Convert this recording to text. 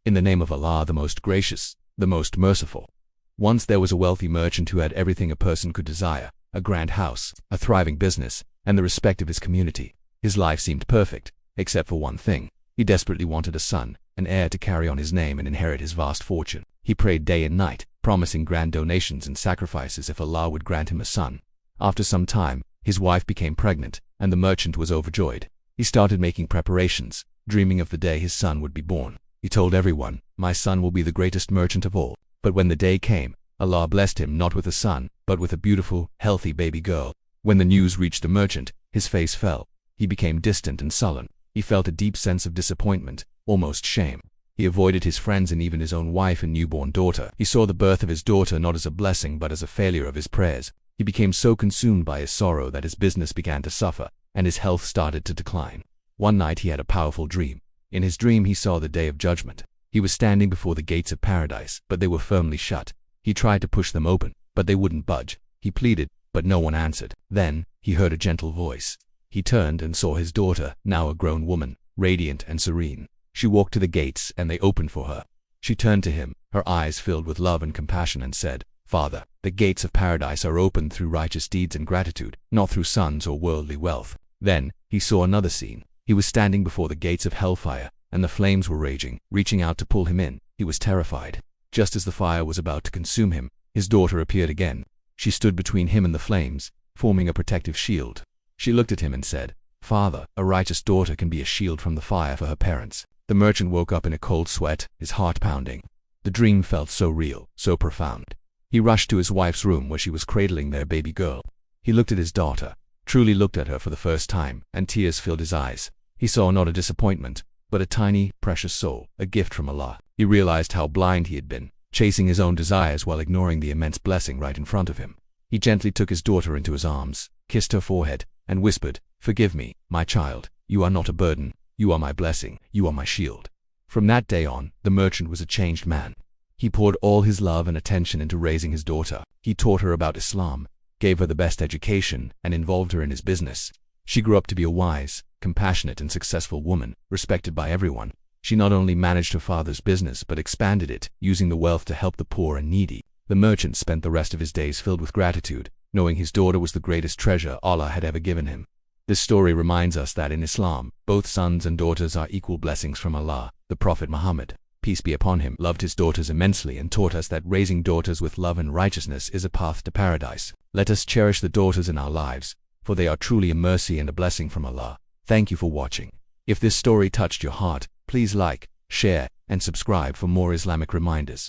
In the name of Allah, the most gracious, the most merciful. Once there was a wealthy merchant who had everything a person could desire: a grand house, a thriving business, and the respect of his community. His life seemed perfect, except for one thing. He desperately wanted a son, an heir to carry on his name and inherit his vast fortune. He prayed day and night, promising grand donations and sacrifices if Allah would grant him a son. After some time, his wife became pregnant, and the merchant was overjoyed. He started making preparations, dreaming of the day his son would be born. He told everyone, "My son will be the greatest merchant of all." But when the day came, Allah blessed him not with a son, but with a beautiful, healthy baby girl. When the news reached the merchant, his face fell. He became distant and sullen. He felt a deep sense of disappointment, almost shame. He avoided his friends and even his own wife and newborn daughter. He saw the birth of his daughter not as a blessing but as a failure of his prayers. He became so consumed by his sorrow that his business began to suffer, and his health started to decline. One night he had a powerful dream. In his dream he saw the day of judgment. He was standing before the gates of paradise, but they were firmly shut. He tried to push them open, but they wouldn't budge. He pleaded, but no one answered. Then, he heard a gentle voice. He turned and saw his daughter, now a grown woman, radiant and serene. She walked to the gates, and they opened for her. She turned to him, her eyes filled with love and compassion, and said, "Father, the gates of paradise are opened through righteous deeds and gratitude, not through sons or worldly wealth." Then, he saw another scene. He was standing before the gates of hellfire, and the flames were raging, reaching out to pull him in. He was terrified. Just as the fire was about to consume him, his daughter appeared again. She stood between him and the flames, forming a protective shield. She looked at him and said, "Father, a righteous daughter can be a shield from the fire for her parents." The merchant woke up in a cold sweat, his heart pounding. The dream felt so real, so profound. He rushed to his wife's room where she was cradling their baby girl. He looked at his daughter, truly looked at her for the first time, and tears filled his eyes. He saw not a disappointment, but a tiny, precious soul, a gift from Allah. He realized how blind he had been, chasing his own desires while ignoring the immense blessing right in front of him. He gently took his daughter into his arms, kissed her forehead, and whispered, "Forgive me, my child. You are not a burden. You are my blessing. You are my shield." From that day on, the merchant was a changed man. He poured all his love and attention into raising his daughter. He taught her about Islam, gave her the best education, and involved her in his business. She grew up to be a wise, compassionate, and successful woman, respected by everyone. She not only managed her father's business but expanded it, using the wealth to help the poor and needy. The merchant spent the rest of his days filled with gratitude, knowing his daughter was the greatest treasure Allah had ever given him. This story reminds us that in Islam, both sons and daughters are equal blessings from Allah. The Prophet Muhammad, peace be upon him, loved his daughters immensely and taught us that raising daughters with love and righteousness is a path to paradise. Let us cherish the daughters in our lives, for they are truly a mercy and a blessing from Allah. Thank you for watching. If this story touched your heart, please like, share, and subscribe for more Islamic reminders.